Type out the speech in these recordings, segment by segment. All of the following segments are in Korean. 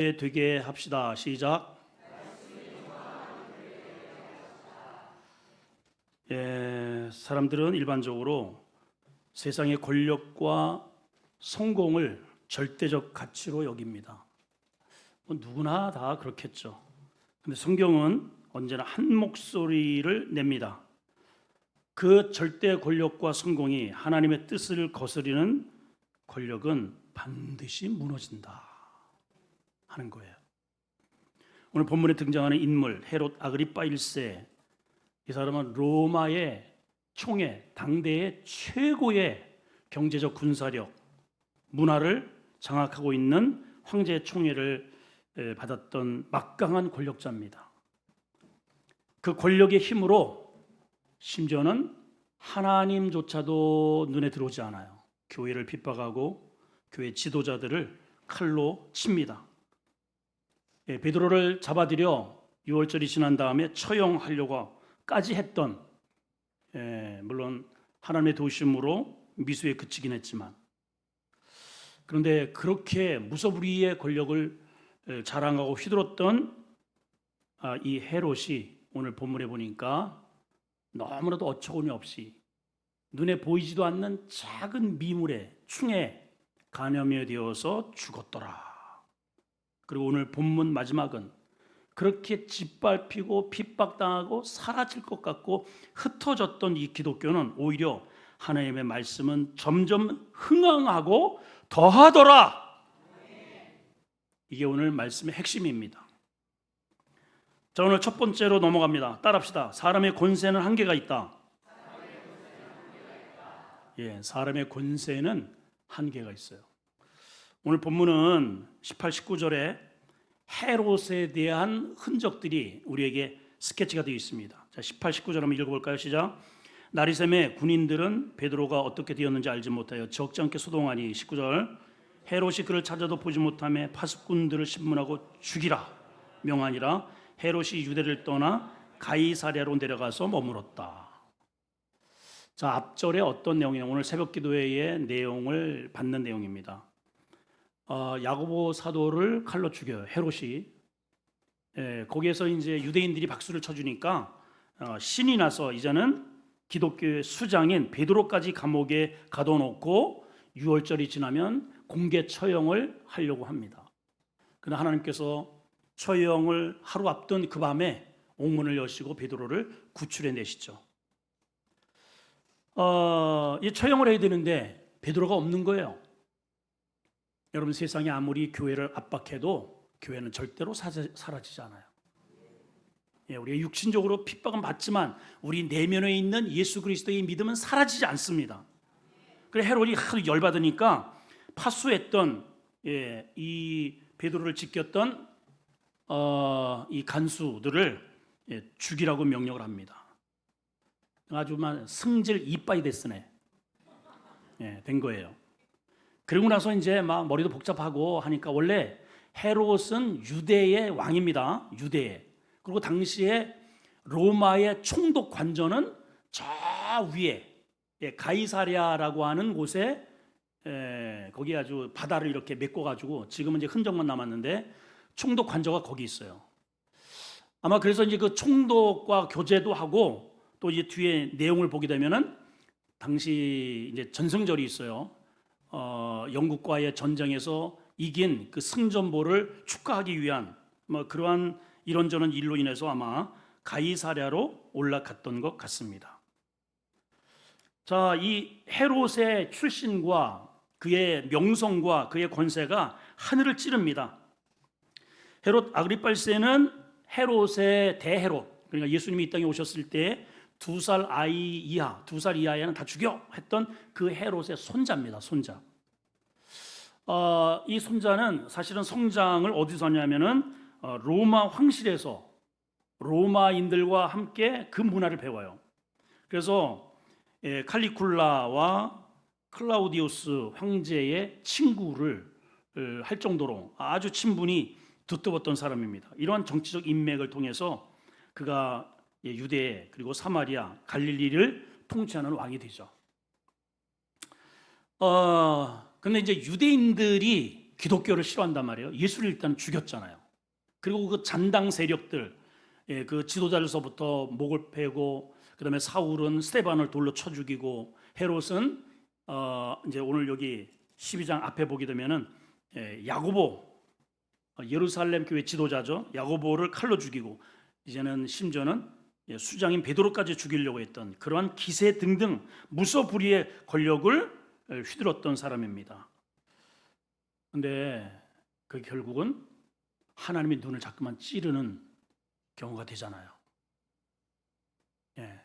되게 합시다. 시작. 사람들은 일반적으로 세상의 권력과 성공을 절대적 가치로 여깁니다. 누구나 다 그렇겠죠. 근데 성경은 언제나 한 목소리를 냅니다. 그 절대 권력과 성공이 하나님의 뜻을 거스르는 권력은 반드시 무너진다 하는 거예요. 오늘 본문에 등장하는 인물 헤롯 아그리파 1세, 이 사람은 로마의 총회, 당대의 최고의 경제적 군사력, 문화를 장악하고 있는 황제 총애를 받았던 막강한 권력자입니다. 그 권력의 힘으로 심지어는 하나님조차도 눈에 들어오지 않아요. 교회를 핍박하고 교회 지도자들을 칼로 칩니다. 베드로를 잡아들여 6월절이 지난 다음에 처형하려고까지 했던, 물론 하나님의 도우심으로 미수에 그치긴 했지만, 그런데 그렇게 무소불위의 권력을 자랑하고 휘둘렀던 이 헤롯이 오늘 본문에 보니까 너무나도 어처구니 없이 눈에 보이지도 않는 작은 미물에 충에 간염이 되어서 죽었더라. 그리고 오늘 본문 마지막은 그렇게 짓밟히고 핍박당하고 사라질 것 같고 흩어졌던 이 기독교는 오히려 하나님의 말씀은 점점 흥황하고 더하더라. 이게 오늘 말씀의 핵심입니다. 자, 오늘 첫 번째로 넘어갑니다. 따라합시다. 사람의 권세는 한계가 있다. 사람의 권세는 한계가 있어요. 오늘 본문은 18, 19절에 헤롯에 대한 흔적들이 우리에게 스케치가 되어 있습니다. 자, 18, 19절 한번 읽어볼까요? 시작. 나리샘의 군인들은 베드로가 어떻게 되었는지 알지 못하여 적지 않게 소동하니 19절 헤롯이 그를 찾아도 보지 못하며 파수꾼들을 신문하고 죽이라 명하니라. 헤롯이 유대를 떠나 가이사랴로 내려가서 머물었다. 자, 앞절에 어떤 내용이냐, 오늘 새벽 기도회의 내용을 받는 내용입니다. 야고보 사도를 칼로 죽여요, 헤롯이. 거기에서 이제 유대인들이 박수를 쳐주니까 신이 나서 이제는 기독교의 수장인 베드로까지 감옥에 가둬놓고 6월절이 지나면 공개 처형을 하려고 합니다. 그러나 하나님께서 처형을 하루 앞둔 그 밤에 옥문을 여시고 베드로를 구출해 내시죠. 이 처형을 해야 되는데 베드로가 없는 거예요. 여러분, 세상이 아무리 교회를 압박해도 교회는 절대로 사라지지 않아요. 우리가 육신적으로 핍박은 받지만 우리 내면에 있는 예수 그리스도의 믿음은 사라지지 않습니다. 그래서 헤롯이 하도 열받으니까 파수했던 이 베드로를 지켰던 이 간수들을 죽이라고 명령을 합니다. 아주 승질 이빠이 됐으네 된 거예요. 그리고 나서 이제 막 머리도 복잡하고 하니까, 원래 헤롯은 유대의 왕입니다. 유대의. 그리고 당시에 로마의 총독 관저는 저 위에 가이사랴라고 하는 곳에, 거기 아주 바다를 이렇게 메꿔가지고 지금은 이제 흔적만 남았는데 총독 관저가 거기 있어요. 아마 그래서 이제 그 총독과 교제도 하고, 또 이제 뒤에 내용을 보게 되면은 당시 이제 전승절이 있어요. 영국과의 전쟁에서 이긴 그 승전보를 축하하기 위한 그러한 이런저런 일로 인해서 아마 가이사랴로 올라갔던 것 같습니다. 자, 이 헤롯의 출신과 그의 명성과 그의 권세가 하늘을 찌릅니다. 헤롯 아그리파 1세는 헤롯의 대헤롯, 그러니까 예수님이 이 땅에 오셨을 때 2살 이하에는 다 죽여 했던 그 헤롯의 손자입니다. 손자. 이 손자는 사실은 성장을 어디서 하냐면은 로마 황실에서 로마인들과 함께 그 문화를 배워요. 그래서 칼리굴라와 클라우디우스 황제의 친구를 할 정도로 아주 친분이 두터웠던 사람입니다. 이러한 정치적 인맥을 통해서 그가 유대 그리고 사마리아 갈릴리를 통치하는 왕이 되죠. 근데 이제 유대인들이 기독교를 싫어한단 말이에요. 예수를 일단 죽였잖아요. 그리고 그 잔당 세력들, 그 지도자로서부터 목을 베고, 그다음에 사울은 스데반을 돌로 쳐 죽이고, 헤롯은 이제 오늘 여기 12장 앞에 보게 되면은 야고보, 예루살렘 교회 지도자죠. 야고보를 칼로 죽이고, 이제는 심지어는 수장인 베드로까지 죽이려고 했던 그러한 기세 등등 무소불위의 권력을 휘둘렀던 사람입니다. 근데 그 결국은 하나님의 눈을 자꾸만 찌르는 경우가 되잖아요. 예.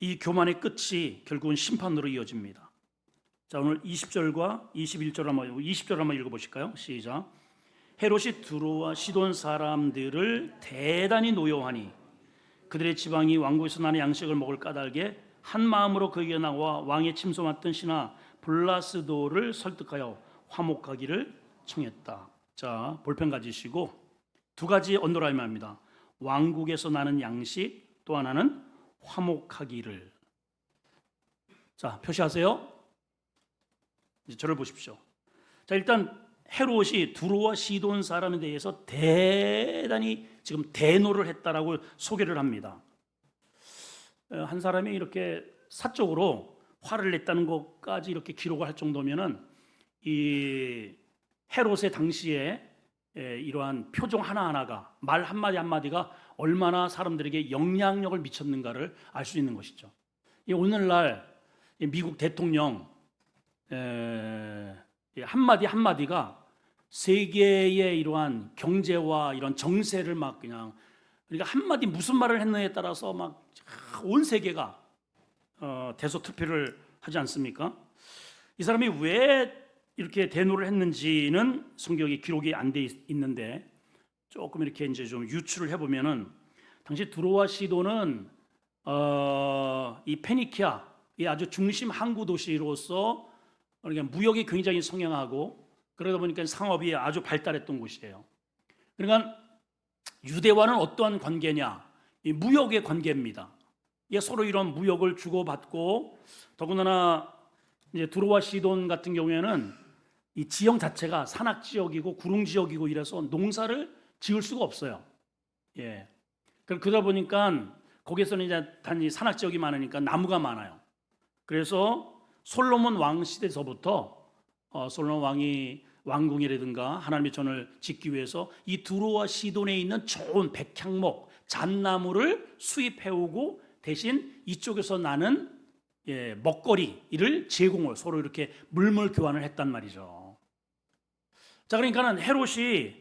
이 교만의 끝이 결국은 심판으로 이어집니다. 자, 오늘 20절과 20절 한번 읽어보실까요? 시작. 헤롯이 두로와 시돈 사람들을 대단히 노여하니 그들의 지방이 왕국에서 나는 양식을 먹을 까닭에 한 마음으로 그에게 나와 왕의 침소 맡던 신하 블라스도를 설득하여 화목하기를 청했다. 자, 볼펜 가지시고 두 가지 언어로 말합니다. 왕국에서 나는 양식, 또 하나는 화목하기를. 자, 표시하세요. 이제 저를 보십시오. 자, 일단 헤롯이 두로와 시돈 사람에 대해서 대단히 지금 대노를 했다라고 소개를 합니다. 한 사람이 이렇게 사적으로 화를 냈다는 것까지 이렇게 기록을 할 정도면은 이 헤롯의 당시에 이러한 표정 하나하나가, 말 한마디 한마디가 얼마나 사람들에게 영향력을 미쳤는가를 알 수 있는 것이죠. 오늘날 미국 대통령 한마디 한마디가 세계의 이러한 경제와 이런 정세를 막 그냥, 그러니까 한마디 무슨 말을 했느냐에 따라서 막 온 세계가 대소투표를 하지 않습니까? 이 사람이 왜 이렇게 대노를 했는지는 성경에 기록이 안 돼 있는데 조금 이렇게 이제 좀 유추를 해보면은 당시 두로와 시도는 이 페니키아, 이 아주 중심 항구 도시로서 그러니까 무역이 굉장히 성행하고 그러다 보니까 상업이 아주 발달했던 곳이에요. 그러니까 유대와는 어떠한 관계냐? 이 무역의 관계입니다. 이게 서로 이런 무역을 주고받고, 더군다나 이제 두로와 시돈 같은 경우에는 이 지형 자체가 산악 지역이고 구릉 지역이고 이래서 농사를 지을 수가 없어요. 예. 그러다 보니까 거기서는 이제 단지 산악 지역이 많으니까 나무가 많아요. 그래서 솔로몬 왕 시대서부터 솔로몬 왕이 왕궁이라든가 하나님의 전을 짓기 위해서 이 두로와 시돈에 있는 좋은 백향목, 잣나무를 수입해오고 대신 이쪽에서 나는 먹거리를 제공을 서로 이렇게 물물 교환을 했단 말이죠. 자, 그러니까는 헤롯이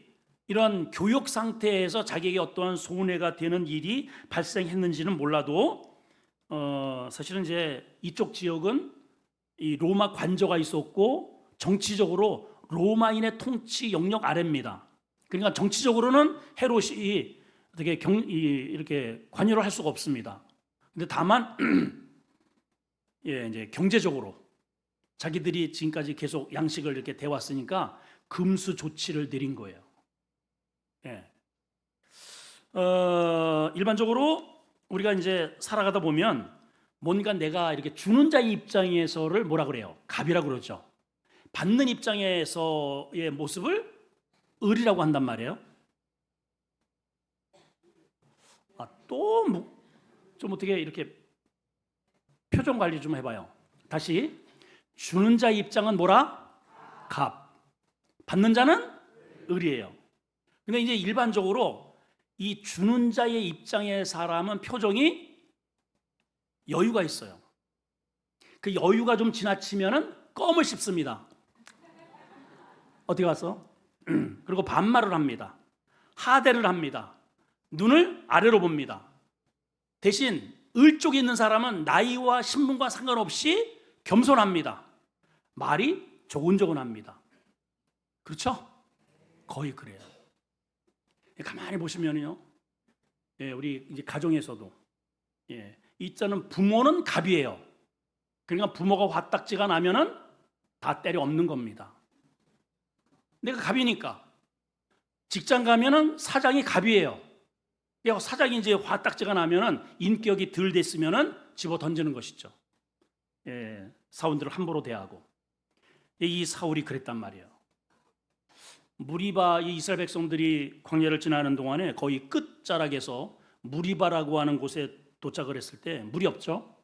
이런 교역 상태에서 자기에게 어떠한 손해가 되는 일이 발생했는지는 몰라도 사실은 이제 이쪽 지역은 이 로마 관저가 있었고 정치적으로 로마인의 통치 영역 아래입니다. 그러니까 정치적으로는 헤롯이 어떻게 이렇게 관여를 할 수가 없습니다. 근데 다만 이제 경제적으로 자기들이 지금까지 계속 양식을 이렇게 대왔으니까 금수 조치를 내린 거예요. 일반적으로 우리가 이제 살아가다 보면 뭔가 내가 이렇게 주는 자의 입장에서를 뭐라 그래요? 갑이라고 그러죠. 받는 입장에서의 모습을 을이라고 한단 말이에요. 또 좀 어떻게 이렇게 표정 관리 좀 해봐요. 다시, 주는 자의 입장은 뭐라? 갑. 받는 자는 을이에요. 근데 이제 일반적으로 이 주는 자의 입장의 사람은 표정이 여유가 있어요. 그 여유가 좀 지나치면은 껌을 씹습니다. 어떻게 갔어? 그리고 반말을 합니다. 하대를 합니다. 눈을 아래로 봅니다. 대신 을 쪽에 있는 사람은 나이와 신분과 상관없이 겸손합니다. 말이 조곤조곤합니다. 그렇죠? 거의 그래요. 가만히 보시면요, 우리 이제 가정에서도 있자는 부모는 갑이에요. 그러니까 부모가 화딱지가 나면은 다 때려 엎는 겁니다. 내가 갑이니까. 직장 가면은 사장이 갑이에요. 사장이 이제 화딱지가 나면은 인격이 덜 됐으면은 집어 던지는 것이죠. 사원들을 함부로 대하고, 이 사울이 그랬단 말이에요. 무리바, 이 이스라엘 백성들이 광야를 지나는 동안에 거의 끝자락에서 무리바라고 하는 곳에 도착을 했을 때 물이 없죠.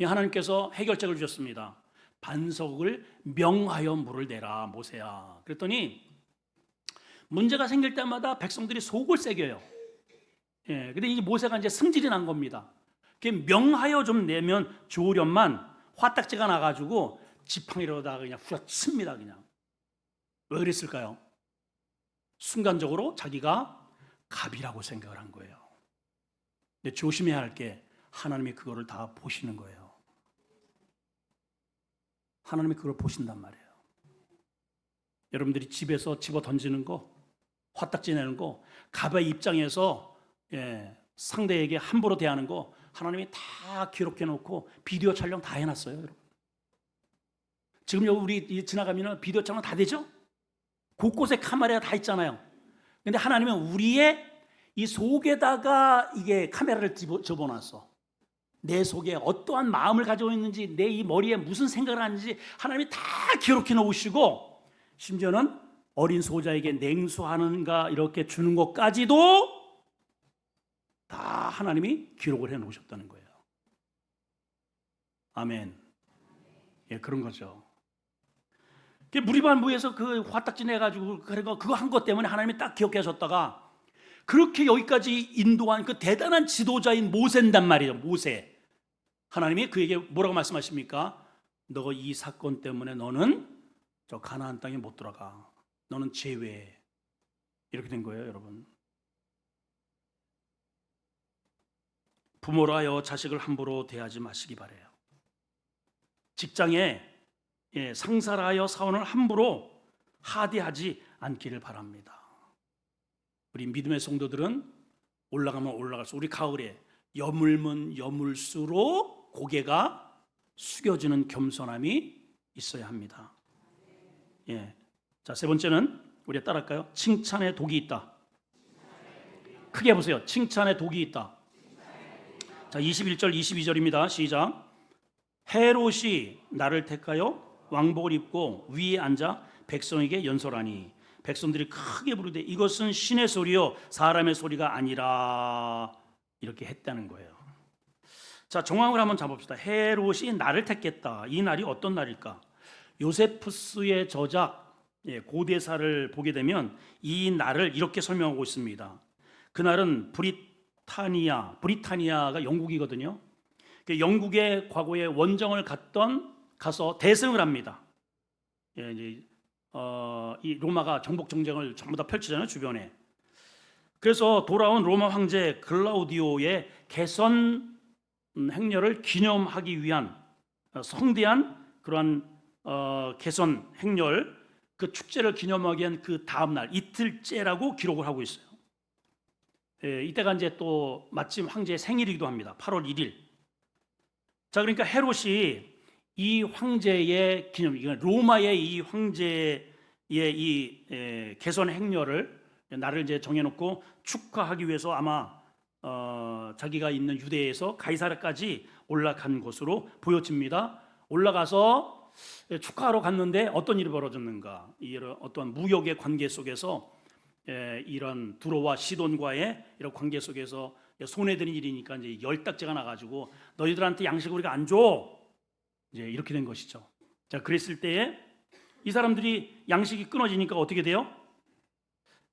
하나님께서 해결책을 주셨습니다. 반석을 명하여 물을 내라, 모세야. 그랬더니 문제가 생길 때마다 백성들이 속을 새겨요. 근데 이 모세가 이제 승질이 난 겁니다. 명하여 좀 내면 좋으련만 화딱지가 나가지고 지팡이로다가 그냥 후려칩니다. 그냥. 왜 그랬을까요? 순간적으로 자기가 갑이라고 생각을 한 거예요. 근데 조심해야 할 게 하나님이 그거를 다 보시는 거예요. 하나님이 그걸 보신단 말이에요. 여러분들이 집에서 집어 던지는 거, 화딱지 내는 거, 갑의 입장에서 상대에게 함부로 대하는 거 하나님이 다 기록해 놓고 비디오 촬영 다 해놨어요. 여러분. 지금 여기 우리 지나가면 비디오 촬영 다 되죠? 곳곳에 카메라가 다 있잖아요. 근데 하나님은 우리의 이 속에다가 이게 카메라를 집어넣었어. 내 속에 어떠한 마음을 가지고 있는지, 내 이 머리에 무슨 생각을 하는지 하나님이 다 기록해 놓으시고, 심지어는 어린 소자에게 냉수하는가 이렇게 주는 것까지도 다 하나님이 기록을 해 놓으셨다는 거예요. 아멘. 그런 거죠. 무리반부에서 그 화딱지 내가지고 그거 한 것 때문에 하나님이 딱 기억하셨다가 그렇게 여기까지 인도한 그 대단한 지도자인 모세인단 말이에요. 모세. 하나님이 그에게 뭐라고 말씀하십니까? 너 이 사건 때문에 너는 저 가나안 땅에 못 들어가. 너는 제외. 이렇게 된 거예요, 여러분. 부모로 하여 자식을 함부로 대하지 마시기 바래요. 직장에 상사를 하여 사원을 함부로 하대하지 않기를 바랍니다. 우리 믿음의 성도들은 올라가면 올라갈수록, 우리 가을에 여물면 여물수록 고개가 숙여지는 겸손함이 있어야 합니다. 자, 세 번째는 우리 따라할까요? 칭찬에 독이 있다. 크게 보세요. 칭찬에 독이 있다. 자, 21절 22절입니다. 시작. 헤롯이 나를 택하여 왕복을 입고 위에 앉아 백성에게 연설하니 백성들이 크게 부르되 이것은 신의 소리요 사람의 소리가 아니라, 이렇게 했다는 거예요. 자, 정황을 한번 잡읍시다. 헤롯이 나를 택했다. 이 날이 어떤 날일까? 요세푸스의 저작 고대사를 보게 되면 이 날을 이렇게 설명하고 있습니다. 그날은 브리타니아가 영국이거든요. 영국의 과거에 원정을 가서 대승을 합니다. 이 로마가 정복 정쟁을 전부 다 펼치잖아요, 주변에. 그래서 돌아온 로마 황제 글라우디오의 개선 행렬을 기념하기 위한 성대한 그러한 개선 행렬, 그 축제를 기념하기 위한 그 다음 날 이틀째라고 기록을 하고 있어요. 이때가 이제 또 마침 황제의 생일이기도 합니다. 8월 1일. 자, 그러니까 헤롯이 이 황제의 기념, 로마의 이 황제의 이 개선 행렬을 날을 이제 정해놓고 축하하기 위해서 아마 자기가 있는 유대에서 가이사랴까지 올라간 것으로 보여집니다. 올라가서 축하하러 갔는데 어떤 일이 벌어졌는가? 이런 어떤 무역의 관계 속에서 이런 두로와 시돈과의 이런 관계 속에서 손해드는 일이니까 이제 열딱지가 나가지고 너희들한테 양식을 우리가 안 줘. 이제 이렇게 된 것이죠. 자, 그랬을 때에 이 사람들이 양식이 끊어지니까 어떻게 돼요?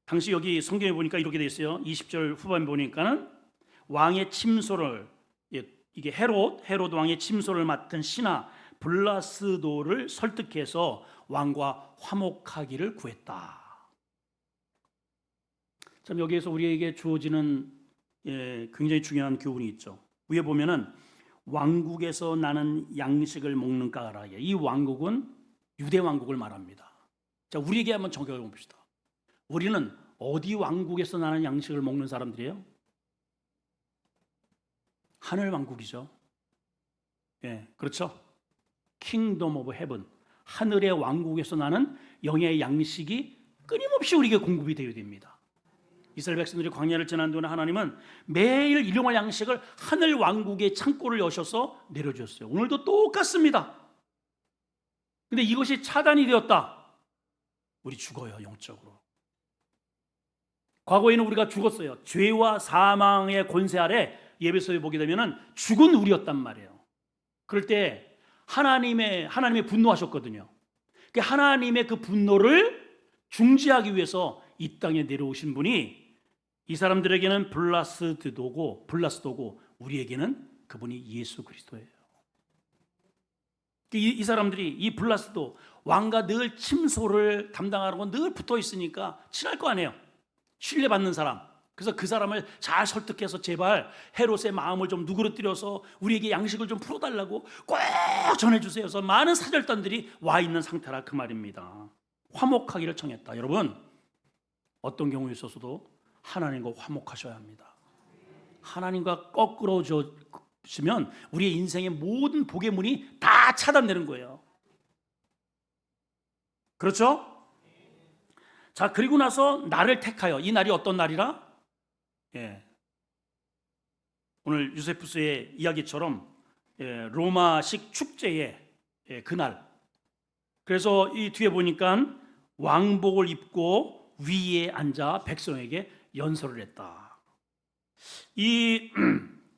당시 여기 성경에 보니까 이렇게 돼 있어요. 20절 후반에 보니까는 왕의 침소를, 이게 헤롯 왕의 침소를 맡은 신하 블라스도를 설득해서 왕과 화목하기를 구했다. 참, 여기에서 우리에게 주어지는 굉장히 중요한 교훈이 있죠. 위에 보면은 왕국에서 나는 양식을 먹는 까닭에, 이 왕국은 유대 왕국을 말합니다. 자, 우리에게 한번 적용해 봅시다. 우리는 어디 왕국에서 나는 양식을 먹는 사람들이에요? 하늘 왕국이죠. 그렇죠. 킹덤 오브 헤븐, 하늘의 왕국에서 나는 영의 양식이 끊임없이 우리에게 공급이 되어야 됩니다. 이스라엘 백성들이 광야를 지난 동안 하나님은 매일 일용할 양식을 하늘 왕국의 창고를 여셔서 내려주셨어요. 오늘도 똑같습니다. 근데 이것이 차단이 되었다. 우리 죽어요, 영적으로. 과거에는 우리가 죽었어요. 죄와 사망의 권세 아래 예배소에 보게 되면 죽은 우리였단 말이에요. 그럴 때 하나님의 분노하셨거든요. 하나님의 그 분노를 중지하기 위해서 이 땅에 내려오신 분이 이 사람들에게는 블라스도고 우리에게는 그분이 예수 그리스도예요. 이 사람들이 이 블라스도 왕과 늘 침소를 담당하고 늘 붙어 있으니까 친할 거 아니에요. 신뢰받는 사람. 그래서 그 사람을 잘 설득해서 제발 헤롯의 마음을 좀 누그러뜨려서 우리에게 양식을 좀 풀어달라고 꼭 전해주세요. 그래서 많은 사절단들이 와 있는 상태라 그 말입니다. 화목하기를 청했다. 여러분, 어떤 경우에 있어서도 하나님과 화목하셔야 합니다. 하나님과 거꾸러지면 우리의 인생의 모든 복의 문이 다 차단되는 거예요. 그렇죠? 자, 그리고 나서 날을 택하여, 이 날이 어떤 날이라? 오늘 유세푸스의 이야기처럼 로마식 축제의 그날. 그래서 이 뒤에 보니까 왕복을 입고 위에 앉아 백성에게 연설을 했다. 이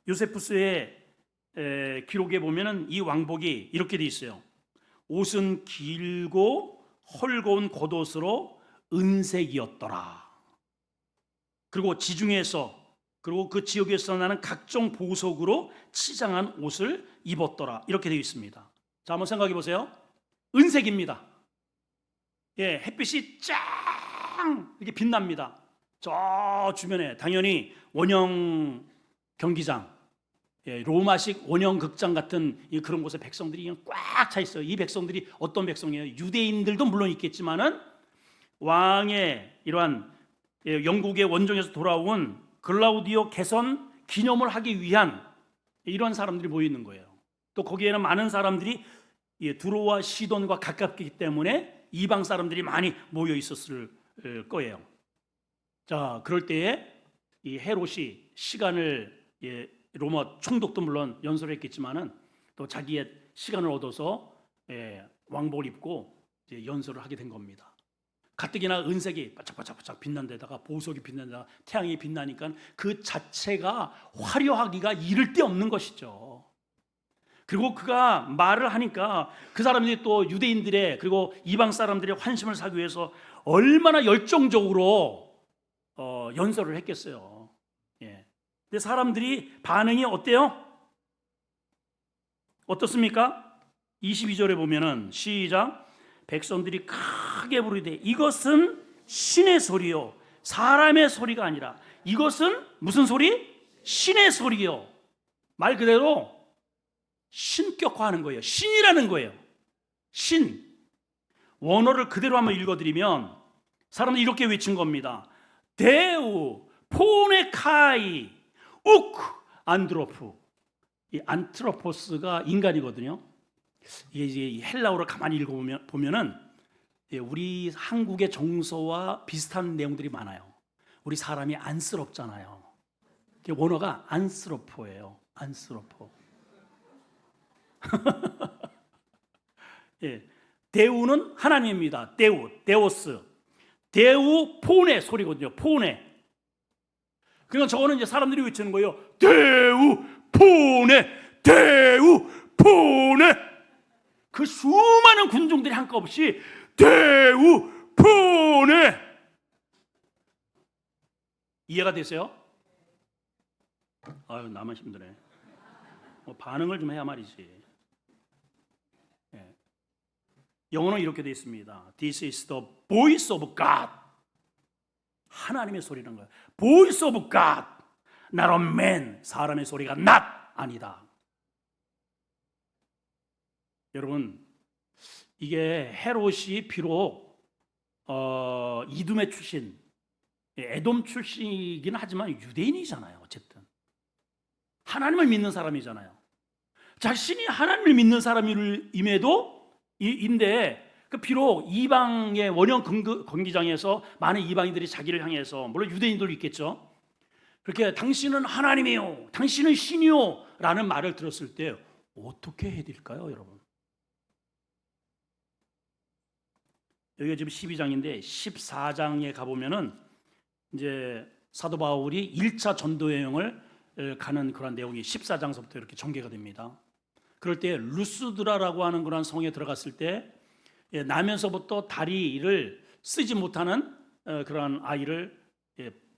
요세푸스의 기록에 보면은 이 왕복이 이렇게 돼 있어요. 옷은 길고 헐거운 겉옷으로 은색이었더라. 그리고 지중해에서 그리고 그 지역에서 나는 각종 보석으로 치장한 옷을 입었더라. 이렇게 되어 있습니다. 자, 한번 생각해 보세요. 은색입니다. 햇빛이 짱 이렇게 빛납니다. 저 주변에 당연히 원형 경기장, 로마식 원형 극장 같은 그런 곳에 백성들이 꽉 차 있어요. 이 백성들이 어떤 백성이에요? 유대인들도 물론 있겠지만은 왕의 이러한 영국의 원정에서 돌아온 글라우디오 개선 기념을 하기 위한 이런 사람들이 모여 있는 거예요. 또 거기에는 많은 사람들이 두로와 시돈과 가깝기 때문에 이방 사람들이 많이 모여 있었을 거예요. 자, 그럴 때에 이 헤롯이 시간을 로마 총독도 물론 연설했겠지만은 또 자기의 시간을 얻어서 왕복을 입고 연설을 하게 된 겁니다. 가뜩이나 은색이 바짝바짝 빛난 데다가 보석이 빛난 데다가 태양이 빛나니까 그 자체가 화려하기가 이를 데 없는 것이죠. 그리고 그가 말을 하니까 그 사람들이 또 유대인들의 그리고 이방 사람들의 환심을 사기 위해서 얼마나 열정적으로 연설을 했겠어요. 근데 사람들이 반응이 어때요? 어떻습니까? 22절에 보면은 시작. 백성들이 크게 부르되 이것은 신의 소리요 사람의 소리가 아니라 이것은 무슨 소리? 신의 소리요. 말 그대로 신격화하는 거예요. 신이라는 거예요. 신. 원어를 그대로 한번 읽어드리면 사람들이 이렇게 외친 겁니다. 데우 포네카이 우크 안드로프. 이 안트로포스가 인간이거든요. 이게 헬라어로 가만히 읽어보면은 우리 한국의 정서와 비슷한 내용들이 많아요. 우리 사람이 안쓰럽잖아요. 원어가 안쓰러포예요. 안쓰러포. 데우는 하나님입니다. 데오스. 데우 포네 소리거든요. 포네. 그러니까 저거는 이제 사람들이 외치는 거예요. 데우 포네, 데우 포네. 그 수많은 군중들이 한꺼없이 데우 포네. 이해가 되세요? 아유, 나만 힘드네. 반응을 좀 해야 말이지. 영어는 이렇게 되어 있습니다. This is the voice of God. 하나님의 소리라는 거예요. Voice of God. Not a man. 사람의 소리가 not 아니다. 여러분, 이게 헤롯이 비록 이두메 출신, 에돔 출신이긴 하지만 유대인이잖아요. 어쨌든 하나님을 믿는 사람이잖아요. 자신이 하나님을 믿는 사람임에도 인데 비록 이방의 원형 경기장에서 많은 이방인들이 자기를 향해서, 물론 유대인들도 있겠죠, 그렇게 당신은 하나님이요, 당신은 신이요 라는 말을 들었을 때 어떻게 해야 될까요, 여러분? 여기가 지금 12장인데 14장에 가보면은 이제 사도 바울이 1차 전도 여행을 가는 그런 내용이 14장서부터 이렇게 전개가 됩니다. 그럴 때 루스드라라고 하는 그런 성에 들어갔을 때 나면서부터 다리를 쓰지 못하는 그런 아이를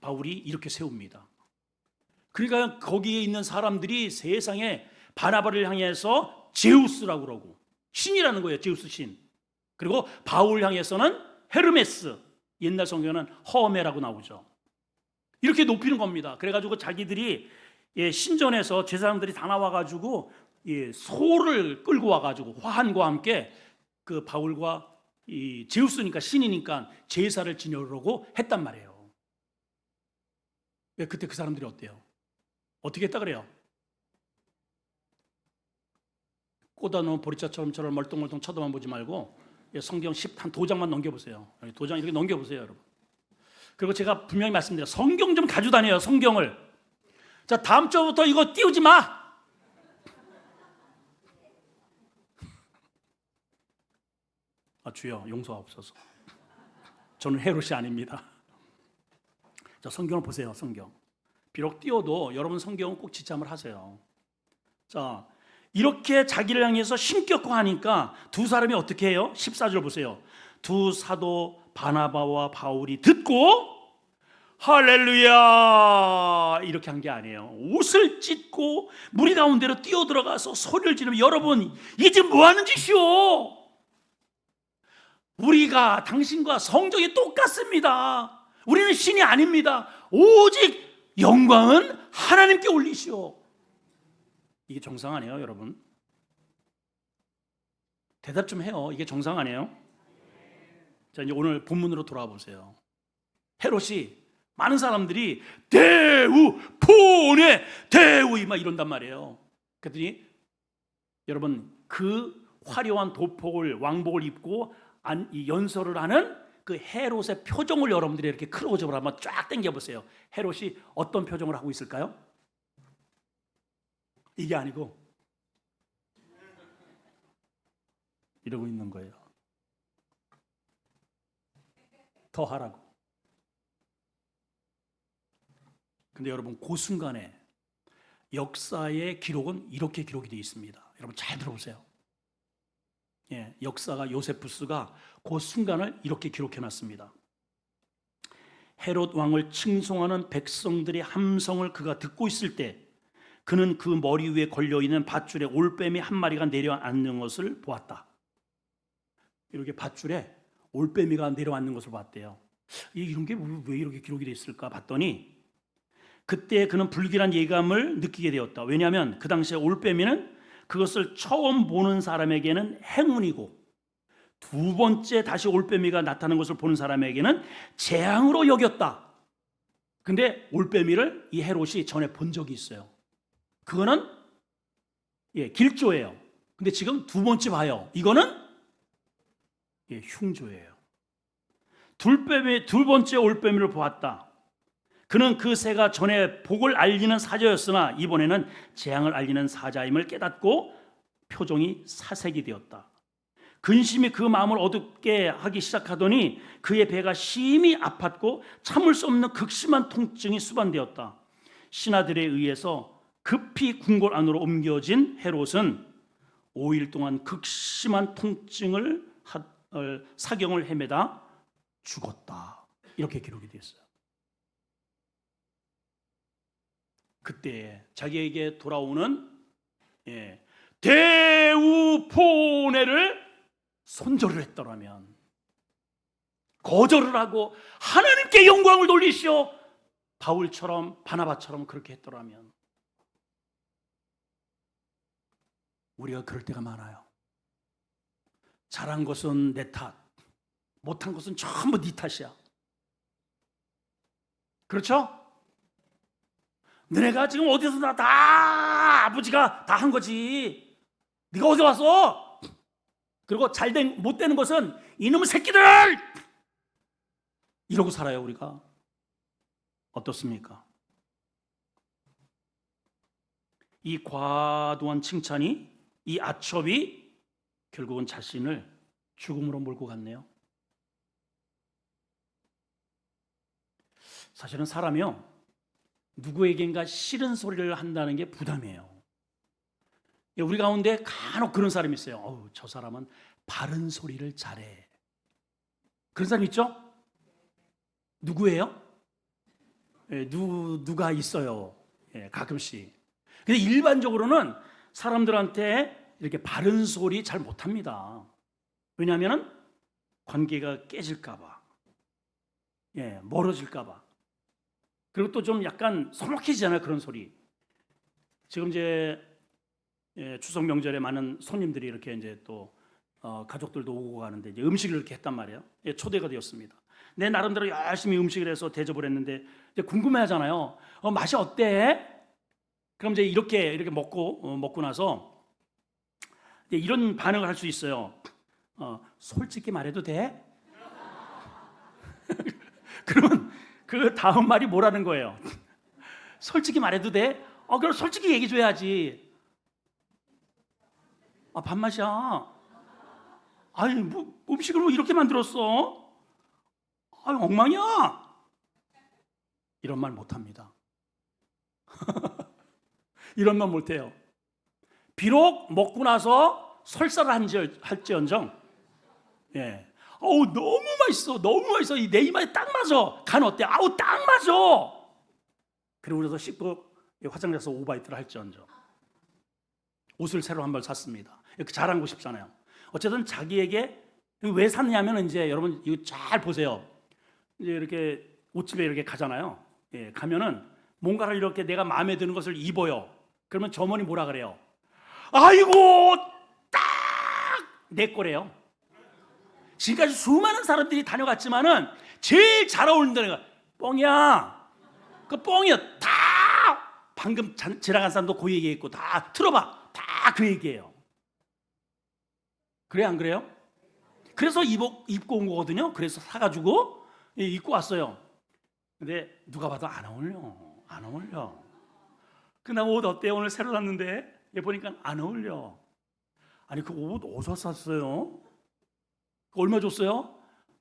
바울이 이렇게 세웁니다. 그러니까 거기에 있는 사람들이 세상에 바나바를 향해서 제우스라고 그러고, 신이라는 거예요, 제우스 신. 그리고 바울 향해서는 헤르메스, 옛날 성경에는 허메라고 나오죠. 이렇게 높이는 겁니다. 그래가지고 자기들이 신전에서 제사장들이 다 나와가지고 소를 끌고 와가지고 화환과 함께 그 바울과 이 제우스니까 신이니까 제사를 지내려고 했단 말이에요. 그때 그 사람들이 어때요? 어떻게 했다 그래요? 꽂아놓은 보리차처럼 저를 멀뚱멀뚱 쳐다만 보지 말고 성경 10한 도장만 넘겨보세요. 도장 이렇게 넘겨보세요, 여러분. 그리고 제가 분명히 말씀드려요. 성경 좀 가지고 다녀요, 성경을. 자, 다음 주부터 이거 띄우지 마. 주여 용서하옵소서. 저는 헤롯이 아닙니다. 자, 성경을 보세요, 성경. 비록 띄워도 여러분 성경은 꼭 지참을 하세요. 자, 이렇게 자기를 향해서 힘겹고 하니까 두 사람이 어떻게 해요? 14절 보세요. 두 사도 바나바와 바울이 듣고 할렐루야 이렇게 한 게 아니에요. 옷을 찢고 무리 가운데로 뛰어들어가서 소리를 지르며, 여러분 이게 지금 뭐하는 짓이오? 우리가 당신과 성정이 똑같습니다. 우리는 신이 아닙니다. 오직 영광은 하나님께 올리시오. 이게 정상 아니에요, 여러분? 대답 좀 해요. 이게 정상 아니에요? 자, 이제 오늘 본문으로 돌아와 보세요. 헤롯이, 많은 사람들이 대우 포네 대우 막 이런단 말이에요. 그랬더니 여러분, 그 화려한 도복을, 왕복을 입고 이 연설을 하는 그 헤롯의 표정을 여러분들이 이렇게 클로즈업을 한번 쫙 당겨보세요. 헤롯이 어떤 표정을 하고 있을까요? 이게 아니고 이러고 있는 거예요. 더 하라고. 근데 여러분, 그 순간에 역사의 기록은 이렇게 기록이 되어 있습니다. 여러분 잘 들어보세요. 역사가 요세푸스가 그 순간을 이렇게 기록해놨습니다. 헤롯 왕을 칭송하는 백성들의 함성을 그가 듣고 있을 때 그는 그 머리 위에 걸려있는 밧줄에 올빼미 한 마리가 내려앉는 것을 보았다. 이렇게 밧줄에 올빼미가 내려앉는 것을 봤대요. 이런 게 왜 이렇게 기록이 됐을까 봤더니 그때 그는 불길한 예감을 느끼게 되었다. 왜냐하면 그 당시에 올빼미는 그것을 처음 보는 사람에게는 행운이고, 두 번째 다시 올빼미가 나타나는 것을 보는 사람에게는 재앙으로 여겼다. 근데 올빼미를 이 헤롯이 전에 본 적이 있어요. 그거는 길조예요. 근데 지금 두 번째 봐요. 이거는 흉조예요. 두 번째 올빼미를 보았다. 그는 그 새가 전에 복을 알리는 사자였으나 이번에는 재앙을 알리는 사자임을 깨닫고 표정이 사색이 되었다. 근심이 그 마음을 어둡게 하기 시작하더니 그의 배가 심히 아팠고 참을 수 없는 극심한 통증이 수반되었다. 신하들에 의해서 급히 궁궐 안으로 옮겨진 헤롯은 5일 동안 극심한 통증을 사경을 헤매다 죽었다. 이렇게 기록이 되었어요. 그때 자기에게 돌아오는 대우포네를 손절을 했더라면, 거절을 하고 하나님께 영광을 돌리시오, 바울처럼 바나바처럼 그렇게 했더라면, 우리가 그럴 때가 많아요. 잘한 것은 내 탓, 못한 것은 전부 네 탓이야. 그렇죠? 너네가 지금 어디서 다 아버지가 다 한 거지. 네가 어디 왔어? 그리고 못 되는 것은 이놈의 새끼들! 이러고 살아요, 우리가. 어떻습니까? 이 과도한 칭찬이, 이 아첩이 결국은 자신을 죽음으로 몰고 갔네요. 사실은 사람이요, 누구에겐가 싫은 소리를 한다는 게 부담이에요. 우리 가운데 간혹 그런 사람이 있어요. 저 사람은 바른 소리를 잘해. 그런 사람 있죠? 누구예요? 누가 있어요. 가끔씩. 근데 일반적으로는 사람들한테 이렇게 바른 소리 잘 못합니다. 왜냐하면 관계가 깨질까봐, 멀어질까봐. 그리고 또 좀 약간 서먹해지잖아요, 그런 소리. 지금 이제 추석 명절에 많은 손님들이 이렇게 이제 또 가족들도 오고 가는데 이제 음식을 이렇게 했단 말이에요. 초대가 되었습니다. 내 나름대로 열심히 음식을 해서 대접을 했는데 이제 궁금해하잖아요. 맛이 어때? 그럼 이제 이렇게 먹고 나서 이제 이런 반응을 할 수 있어요. 솔직히 말해도 돼? 그러면 그 다음 말이 뭐라는 거예요? 솔직히 말해도 돼? 그럼 솔직히 얘기해 줘야지. 밥맛이야. 아니, 뭐 음식을 뭐 이렇게 만들었어? 엉망이야. 이런 말 못합니다. 이런 말 못해요. 비록 먹고 나서 설사를 할지언정, 너무 맛있어, 너무 맛있어. 내 입맛에 딱 맞아. 간 어때? 딱 맞아. 그리고 그래서 씻고 화장실 가서 오바이트를 할지언정, 옷을 새로 한 벌 샀습니다. 이렇게 자랑하고 싶잖아요. 어쨌든 자기에게 왜 샀냐면 이제 여러분 이거 잘 보세요. 이제 이렇게 옷집에 이렇게 가잖아요. 가면은 뭔가를 이렇게 내가 마음에 드는 것을 입어요. 그러면 점원이 뭐라 그래요? 아이고, 딱 내 거래요. 지금까지 수많은 사람들이 다녀갔지만은 제일 잘 어울린다는 거야. 뻥이야. 그 뻥이야. 다 방금 지나간 사람도 그 얘기했고, 다 틀어봐. 다 그 얘기예요. 그래, 안 그래요? 그래서 입고 온 거거든요. 그래서 사가지고 입고 왔어요. 근데 누가 봐도 안 어울려. 나 옷 어때? 오늘 새로 샀는데 보니까 안 어울려. 아니, 그 옷 어디서 샀어요? 얼마 줬어요?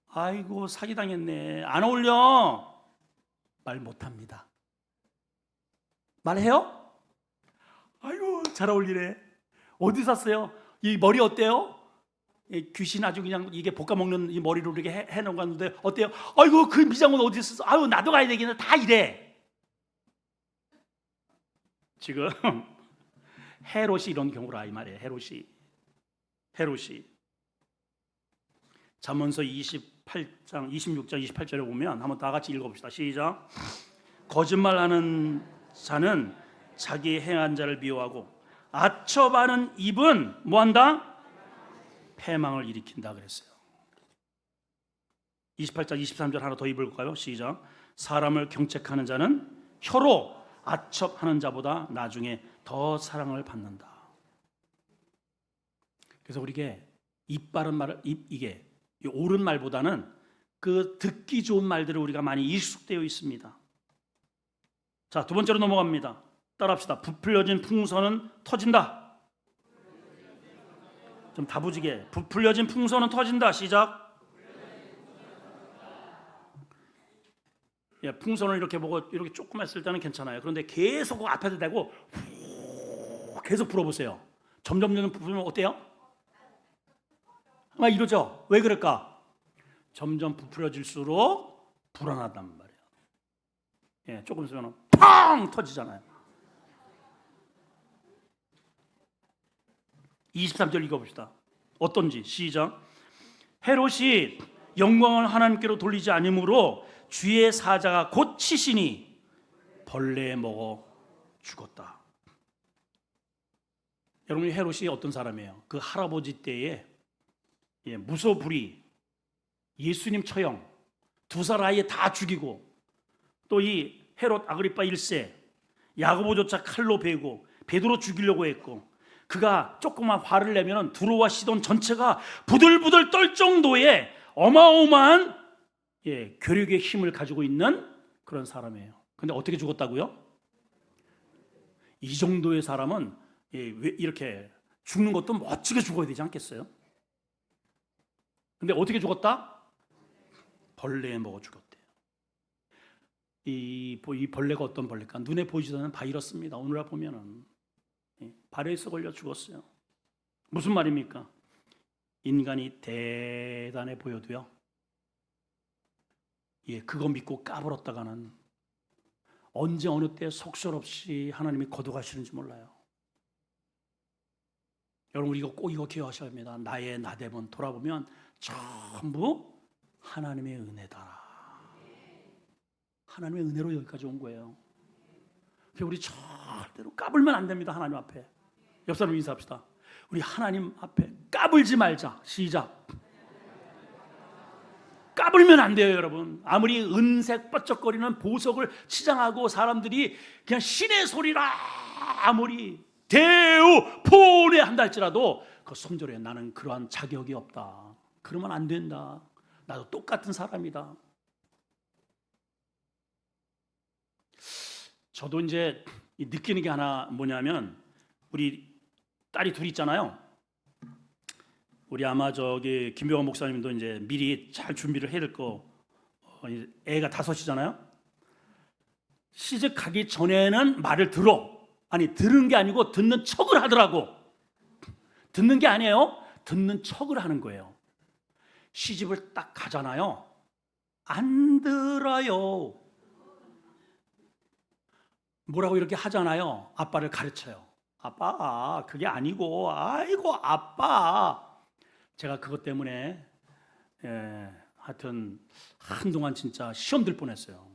아이고, 사기당했네. 안 어울려. 말 못합니다. 말해요? 아이고, 잘 어울리네. 어디 샀어요? 이 머리 어때요? 귀신 아주 그냥 이게 볶아먹는 이 머리로 이렇게 해놓은 건데 어때요? 아이고, 그 미장원 어디 썼어? 아유, 나도 가야 되겠네. 다 이래. 지금 헤롯이 이런 경우라 이 말이에요. 헤롯이 잠언서 26장 28절에 보면 한번 다 같이 읽어봅시다. 시작. 거짓말하는 자는 자기 행한 자를 미워하고 아첨하는 입은 뭐한다? 패망을 일으킨다 그랬어요. 28장 23절 하나 더 읽을까요? 시작. 사람을 경책하는 자는 혀로 아첨하는 자보다 나중에 더 사랑을 받는다. 그래서 우리에게 입 바른 말을 이게 옳은 말보다는 그 듣기 좋은 말들을 우리가 많이 익숙되어 있습니다. 자, 두 번째로 넘어갑니다. 따라합시다. 부풀려진 풍선은 터진다. 좀 다부지게. 부풀려진 풍선은 터진다. 시작. 풍선을 이렇게 보고 이렇게 조금 했을 때는 괜찮아요. 그런데 계속 그 앞에다 대고 계속 불어보세요. 점점 부풀면 어때요? 막 이러죠. 왜 그럴까? 점점 부풀어질수록 불안하단 말이에요. 조금 있으면 팡 터지잖아요. 23절 읽어봅시다. 어떤지 시작. 헤롯이 영광을 하나님께로 돌리지 않으므로 주의 사자가 곧 치시니 벌레에 먹어 죽었다. 여러분, 헤롯이 어떤 사람이에요? 그 할아버지 때에 무소불위, 예수님 처형, 두 살 아이 다 죽이고, 또 이 헤롯 아그리파 1세 야고보조차 칼로 베고 베드로 죽이려고 했고, 그가 조그만 화를 내면 두로와 시돈 전체가 부들부들 떨 정도의 어마어마한 괴력의 힘을 가지고 있는 그런 사람이에요. 근데 어떻게 죽었다고요? 이 정도의 사람은 왜 이렇게 죽는 것도 멋지게 죽어야 되지 않겠어요? 근데 어떻게 죽었다? 벌레에 먹어 죽었대요. 이 벌레가 어떤 벌레일까? 눈에 보이지도 않는 바이러스입니다. 오늘날 보면은 바이러스 걸려 죽었어요. 무슨 말입니까? 인간이 대단해 보여도요, 그거 믿고 까불었다가는 언제 어느 때 속절없이 하나님이 거둬가시는지 몰라요. 여러분, 우리가 꼭 이거 기억하셔야 합니다. 나의 나대본 돌아보면 전부 하나님의 은혜다. 하나님의 은혜로 여기까지 온 거예요. 그래서 우리 절대로 까불면 안 됩니다. 하나님 앞에. 옆 사람 인사합시다. 우리 하나님 앞에 까불지 말자. 시작. 까불면 안 돼요, 여러분. 아무리 은색 뻗쩍거리는 보석을 치장하고 사람들이 그냥 신의 소리라 아무리 대우 포옹해 한다 할지라도 그 성절에 나는 그러한 자격이 없다. 그러면 안 된다. 나도 똑같은 사람이다. 저도 이제 느끼는 게 하나 뭐냐면, 우리 딸이 둘 있잖아요. 우리 아마 저기 김병환 목사님도 이제 미리 잘 준비를 해야 될 거. 애가 5이잖아요. 시집 가기 전에는 말을 들어. 아니, 들은 게 아니고 듣는 척을 하더라고. 듣는 게 아니에요. 듣는 척을 하는 거예요. 시집을 딱 가잖아요. 안 들어요. 뭐라고 이렇게 하잖아요. 아빠를 가르쳐요. 아빠, 그게 아니고, 아이고 아빠. 제가 그것 때문에 하여튼 한동안 진짜 시험 들 뻔했어요.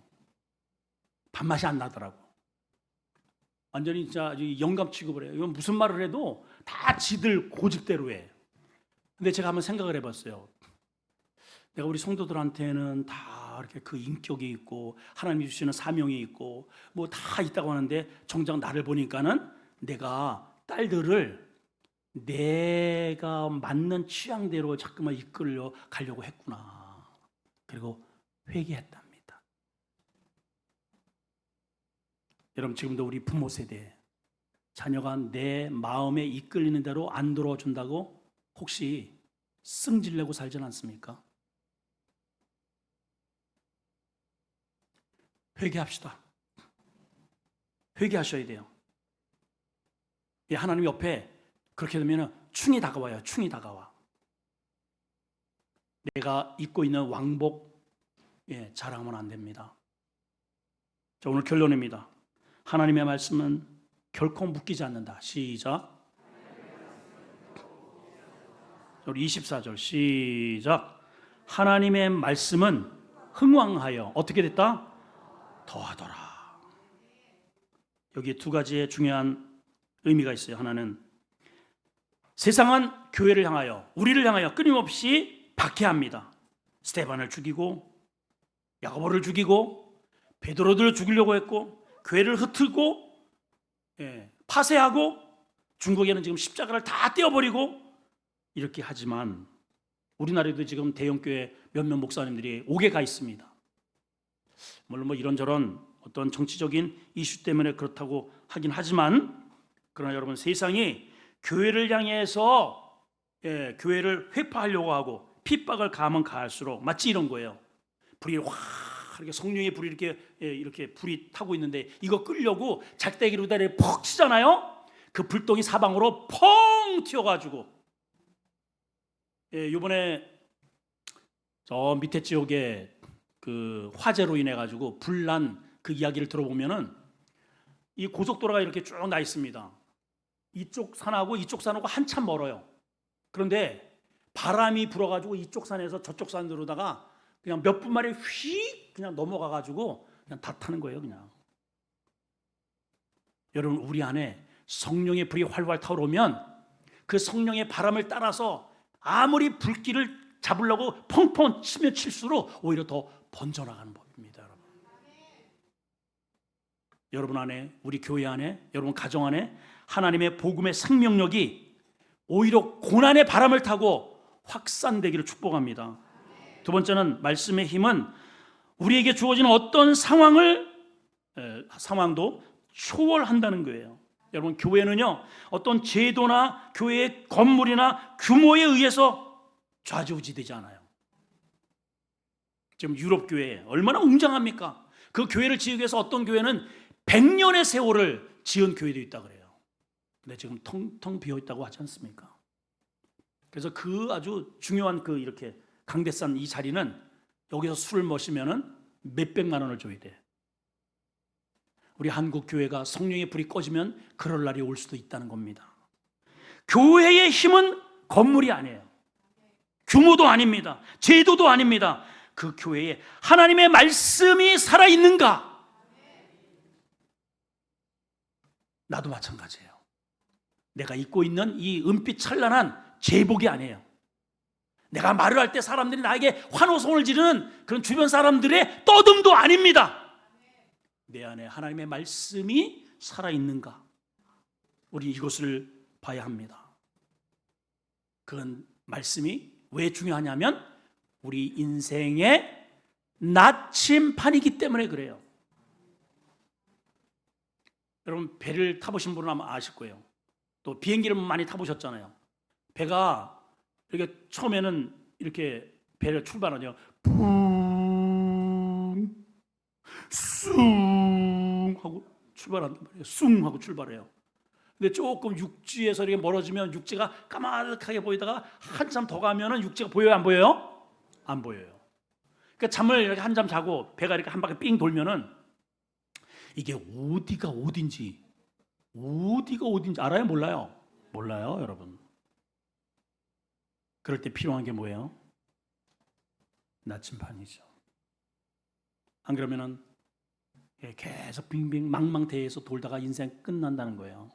밥맛이 안 나더라고. 완전히 진짜 영감 취급을 해요. 이건 무슨 말을 해도 다 지들 고집대로 해. 근데 제가 한번 생각을 해봤어요. 내가 우리 성도들한테는 다 이렇게 그 인격이 있고 하나님이 주시는 사명이 있고 뭐 다 있다고 하는데, 정작 나를 보니까는 내가 딸들을 내가 맞는 취향대로 자꾸만 이끌려 가려고 했구나. 그리고 회개했답니다. 여러분, 지금도 우리 부모 세대 자녀가 내 마음에 이끌리는 대로 안 들어준다고 혹시 승질내고 살진 않습니까? 회개합시다. 회개하셔야 돼요. 하나님 옆에 그렇게 되면 충이 다가와요. 충이 다가와. 내가 입고 있는 왕복 자랑하면 안 됩니다. 자, 오늘 결론입니다. 하나님의 말씀은 결코 묶이지 않는다. 시작. 우리 24절 시작. 하나님의 말씀은 흥왕하여 어떻게 됐다? 더하더라. 여기 두 가지의 중요한 의미가 있어요. 하나는 세상은 교회를 향하여, 우리를 향하여 끊임없이 박해합니다. 스데반을 죽이고 야고보를 죽이고 베드로를 죽이려고 했고 교회를 흩트고 파쇄하고 중국에는 지금 십자가를 다 떼어버리고 이렇게 하지만 우리나라에도 지금 대형교회 몇몇 목사님들이 옥에 가 있습니다. 물론 뭐 이런저런 어떤 정치적인 이슈 때문에 그렇다고 하긴 하지만, 그러나 여러분, 세상이 교회를 향해서 교회를 회파하려고 하고 핍박을 가하면 가할수록 마치 이런 거예요. 불이 확 이렇게 성령의 불이 이렇게 불이 타고 있는데 이거 끌려고 작대기로 다리를 퍽 치잖아요. 그 불똥이 사방으로 펑 튀어가지고 이번에 저 밑에 지역에 그 화재로 인해 가지고 불난 그 이야기를 들어보면은 이 고속도로가 이렇게 쭉 나 있습니다. 이쪽 산하고 이쪽 산하고 한참 멀어요. 그런데 바람이 불어가지고 이쪽 산에서 저쪽 산으로다가 그냥 몇 분 만에 휙 그냥 넘어가가지고 그냥 다 타는 거예요, 그냥. 여러분, 우리 안에 성령의 불이 활활 타오르면 그 성령의 바람을 따라서 아무리 불길을 잡으려고 펑펑 치면 칠수록 오히려 더 번져나가는 법입니다, 여러분. 여러분 안에, 우리 교회 안에, 여러분 가정 안에 하나님의 복음의 생명력이 오히려 고난의 바람을 타고 확산되기를 축복합니다. 두 번째는 말씀의 힘은 우리에게 주어지는 어떤 상황도 초월한다는 거예요. 여러분, 교회는요, 어떤 제도나 교회의 건물이나 규모에 의해서 좌지우지되지 않아요. 지금 유럽 교회 얼마나 웅장합니까? 그 교회를 지으기 위해서 어떤 교회는 100년의 세월을 지은 교회도 있다 그래요. 근데 지금 텅텅 비어 있다고 하지 않습니까? 그래서 그 아주 중요한 그 이렇게 강대산 이 자리는 여기서 술을 마시면은 몇백만 원을 줘야 돼. 우리 한국 교회가 성령의 불이 꺼지면 그럴 날이 올 수도 있다는 겁니다. 교회의 힘은 건물이 아니에요. 규모도 아닙니다. 제도도 아닙니다. 그 교회에 하나님의 말씀이 살아있는가? 나도 마찬가지예요. 내가 입고 있는 이 은빛 찬란한 제복이 아니에요. 내가 말을 할 때 사람들이 나에게 환호성을 지르는 그런 주변 사람들의 떠듬도 아닙니다. 내 안에 하나님의 말씀이 살아있는가? 우리 이것을 봐야 합니다. 그런 말씀이 왜 중요하냐면 우리 인생의 나침판이기 때문에 그래요. 여러분, 배를 타보신 분은 아마 아실 거예요. 또 비행기를 많이 타보셨잖아요. 배가 이렇게 처음에는 이렇게 배를 출발하죠. 숭 하고 출발한단 말이에요. 숭 하고 출발해요. 근데 조금 육지에서 이렇게 멀어지면 육지가 까마득하게 보이다가 한참 더 가면은 육지가 보여요, 안 보여요? 안 보여요. 그러니까 잠을 이렇게 한잠 자고 배가 이렇게 한 바퀴 삥 돌면은 이게 어디가 어딘지 알아요, 몰라요? 몰라요, 여러분. 그럴 때 필요한 게 뭐예요? 나침반이죠. 안 그러면은 계속 빙빙 망망대해에서 돌다가 인생 끝난다는 거예요.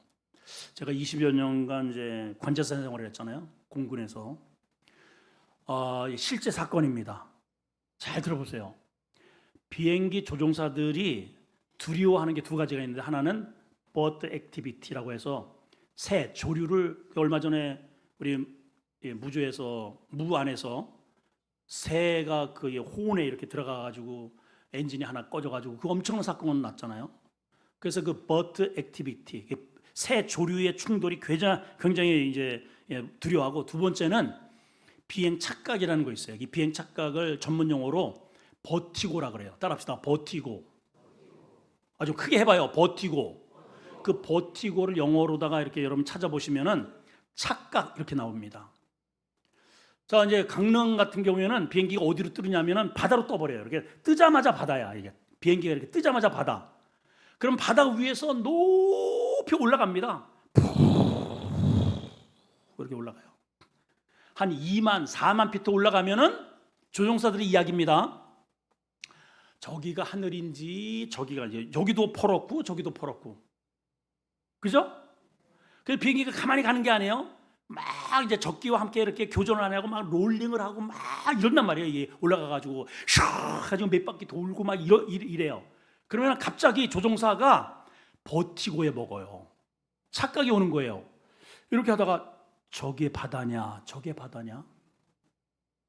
제가 20여 년간 이제 관제사 생활을 했잖아요. 공군에서. 실제 사건입니다. 잘 들어보세요. 비행기 조종사들이 두려워하는 게 두 가지가 있는데, 하나는 버드 액티비티라고 해서 새 조류를, 얼마 전에 우리 무주에서 무 안에서 새가 그 호운에 이렇게 들어가 가지고 엔진이 하나 꺼져 가지고 그 엄청난 사건은 났잖아요. 그래서 그 버드 액티비티, 새 조류의 충돌이 굉장히 이제 두려워하고, 두 번째는 비행 착각이라는 거 있어요. 이 비행 착각을 전문 용어로 버티고라 그래요. 따라합시다. 버티고. 아주 크게 해봐요. 버티고. 그 버티고를 영어로다가 이렇게 여러분 찾아보시면은 착각 이렇게 나옵니다. 자, 이제 강릉 같은 경우에는 비행기가 어디로 뜨느냐면은 바다로 떠버려요. 이렇게 뜨자마자 바다야. 이게 비행기가 이렇게 뜨자마자 바다. 그럼 바다 위에서 높이 올라갑니다. 이렇게 올라가요. 한 2만, 4만 피트 올라가면은 조종사들의 이야기입니다. 저기가 하늘인지 저기가 이제 여기도 퍼렇고 저기도 퍼렇고, 그죠? 그래서 비행기가 가만히 가는 게 아니에요. 막 이제 적기와 함께 이렇게 교전을 안 하고 막 롤링을 하고 막 이런단 말이에요. 이게 올라가가지고 샥 가지고 몇 바퀴 돌고 막 이래요. 그러면 갑자기 조종사가 버티고에 먹어요. 착각이 오는 거예요. 이렇게 하다가 저게 바다냐, 저게 바다냐,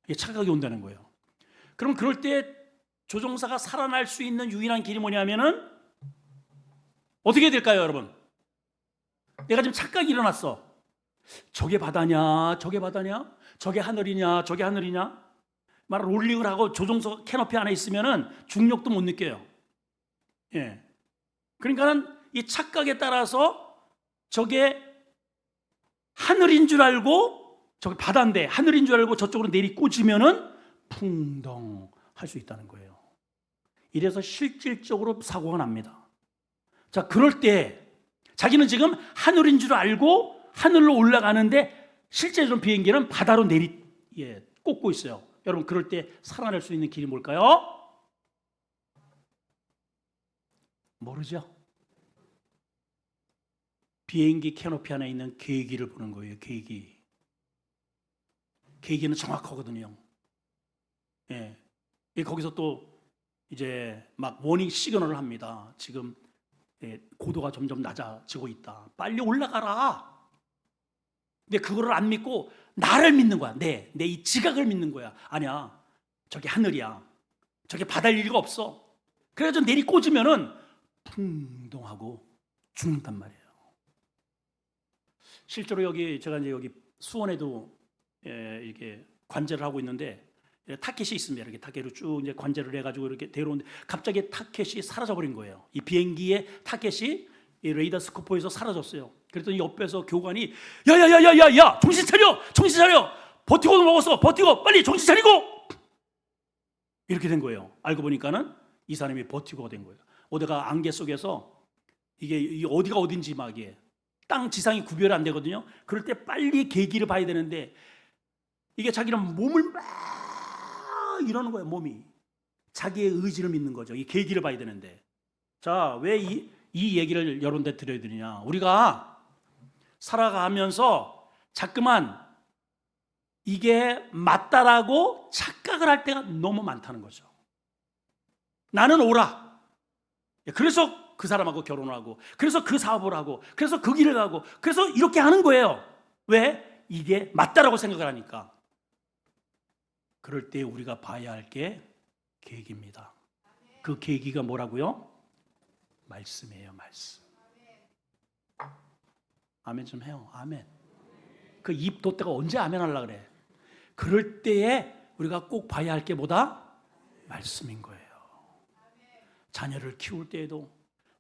이게 착각이 온다는 거예요. 그럼 그럴 때 조종사가 살아날 수 있는 유일한 길이 뭐냐면은 어떻게 될까요, 여러분? 내가 지금 착각이 일어났어. 저게 바다냐, 저게 바다냐, 저게 하늘이냐, 저게 하늘이냐. 막 롤링을 하고 조종사 캐노피 안에 있으면은 중력도 못 느껴요. 예. 그러니까는 이 착각에 따라서 저게 하늘인 줄 알고, 저게 바다인데 하늘인 줄 알고 저쪽으로 내리꽂으면은 풍덩 할 수 있다는 거예요. 이래서 실질적으로 사고가 납니다. 자, 그럴 때 자기는 지금 하늘인 줄 알고 하늘로 올라가는데 실제로 비행기는 바다로 꽂고 있어요. 여러분, 그럴 때 살아날 수 있는 길이 뭘까요? 모르죠? 비행기 캐노피 안에 있는 계기를 보는 거예요. 계기는 정확하거든요. 예. 거기서 또 이제 막 워닝 시그널을 합니다. 지금 고도가 점점 낮아지고 있다. 빨리 올라가라. 근데 그거를 안 믿고 나를 믿는 거야. 내 이 지각을 믿는 거야. 아니야. 저게 하늘이야. 저게 바다일 리가 없어. 그래가지고 내리 꽂으면은 풍덩하고 죽는단 말이에요. 실제로 제가 이제 여기 수원에도 이렇게 관제를 하고 있는데 타켓이 있습니다. 이렇게 타켓으로 쭉 이제 관제를 해가지고 이렇게 데려오는데 갑자기 타켓이 사라져 버린 거예요. 이 비행기의 타켓이 이 레이더 스코프에서 사라졌어요. 그랬더니 옆에서 교관이 야야야야야야 정신 차려 정신 차려 버티고 먹었어 버티고 빨리 정신 차리고 이렇게 된 거예요. 알고 보니까는 이 사람이 버티고가 된 거예요. 어디가 안개 속에서 이게 어디가 어딘지 막 땅 지상이 구별이 안 되거든요. 그럴 때 빨리 계기를 봐야 되는데 이게 자기는 몸을 막 이러는 거예요. 몸이 자기의 의지를 믿는 거죠. 이 계기를 봐야 되는데 자, 왜 이 얘기를 여러분들 드려야 되느냐? 우리가 살아가면서 자꾸만 이게 맞다라고 착각을 할 때가 너무 많다는 거죠. 나는 옳아. 그래서 그 사람하고 결혼을 하고, 그래서 그 사업을 하고, 그래서 그 길을 가고, 그래서 이렇게 하는 거예요. 왜? 이게 맞다라고 생각을 하니까. 그럴 때 우리가 봐야 할 게 계기입니다. 그 계기가 뭐라고요? 말씀이에요, 말씀. 아멘 좀 해요. 아멘. 그 입 돋대가 언제 아멘 하려고 그래? 그럴 때에 우리가 꼭 봐야 할 게 뭐다? 말씀인 거예요. 자녀를 키울 때에도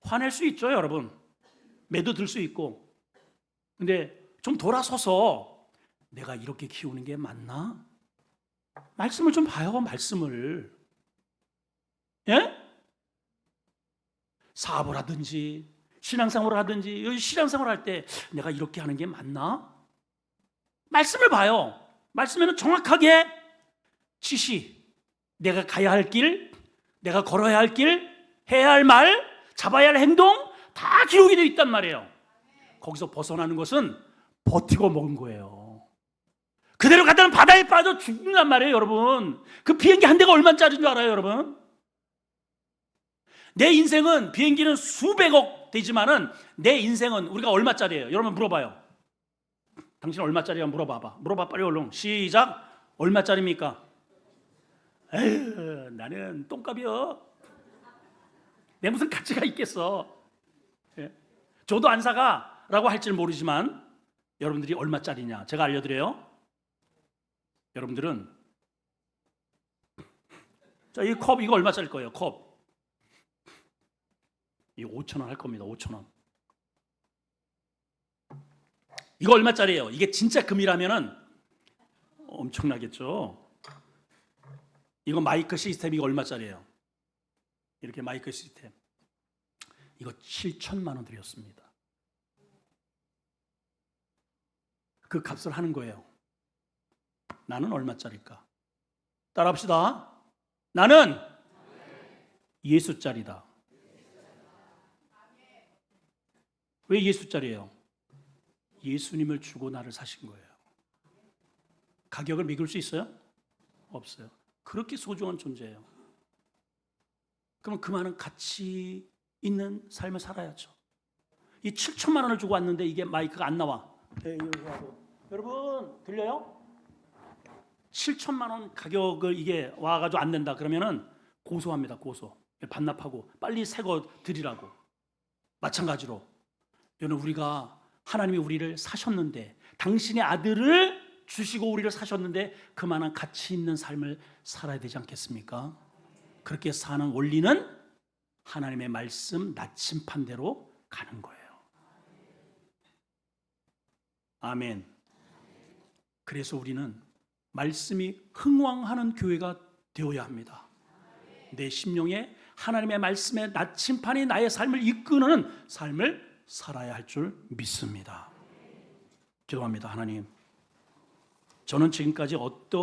화낼 수 있죠, 여러분. 매도 들 수 있고. 근데 좀 돌아서서 내가 이렇게 키우는 게 맞나? 말씀을 좀 봐요, 말씀을. 예? 사업을 하든지 신앙생활을 하든지 신앙생활을 할 때 내가 이렇게 하는 게 맞나? 말씀을 봐요. 말씀에는 정확하게 지시, 내가 가야 할 길, 내가 걸어야 할 길, 해야 할 말, 잡아야 할 행동 다 기록이 되어 있단 말이에요. 거기서 벗어나는 것은 버티고 먹은 거예요. 그대로 가다는 바다에 빠져 죽는단 말이에요, 여러분. 그 비행기 한 대가 얼마짜리인 줄 알아요, 여러분? 내 인생은 비행기는 수백억 되지만은 내 인생은 우리가 얼마짜리예요? 여러분 물어봐요. 당신 얼마짜리야? 물어봐봐. 물어봐 빨리 얼른. 시작. 얼마짜리입니까? 에휴, 나는 똥값이요. 내 무슨 가치가 있겠어? 예? 저도 안 사가라고 할지는 모르지만 여러분들이 얼마짜리냐? 제가 알려드려요. 여러분들은 자, 이 컵 이거 얼마짜리 거예요? 컵. 이거 5,000원 할 겁니다. 5,000원. 이거 얼마짜리예요? 이게 진짜 금이라면은 엄청나겠죠. 이거 마이크 시스템 이거 얼마짜리예요? 이렇게 마이크 시스템. 이거 7천만 원 들였습니다. 그 값을 하는 거예요. 나는 얼마짜리일까? 따라합시다. 나는 예수짜리다. 왜 예수짜리예요? 예수님을 주고 나를 사신 거예요. 가격을 매길 수 있어요? 없어요. 그렇게 소중한 존재예요. 그럼 그 많은 가치 있는 삶을 살아야죠. 이 7천만 원을 주고 왔는데 이게 마이크가 안 나와. 여러분 들려요? 7천만 원 가격을 이게 와가지고 안 된다 그러면은 고소합니다. 고소. 반납하고 빨리 새 거 드리라고. 마찬가지로 여러분 우리가 하나님이 우리를 사셨는데 당신의 아들을 주시고 우리를 사셨는데 그만한 가치 있는 삶을 살아야 되지 않겠습니까? 그렇게 사는 원리는 하나님의 말씀 나침판대로 가는 거예요. 아멘. 그래서 우리는 말씀이 흥왕하는 교회가 되어야 합니다. 내 심령에 하나님의 말씀의 나침판이 나의 삶을 이끄는 삶을 살아야 할 줄 믿습니다. 기도합니다. 하나님, 저는 지금까지 어떤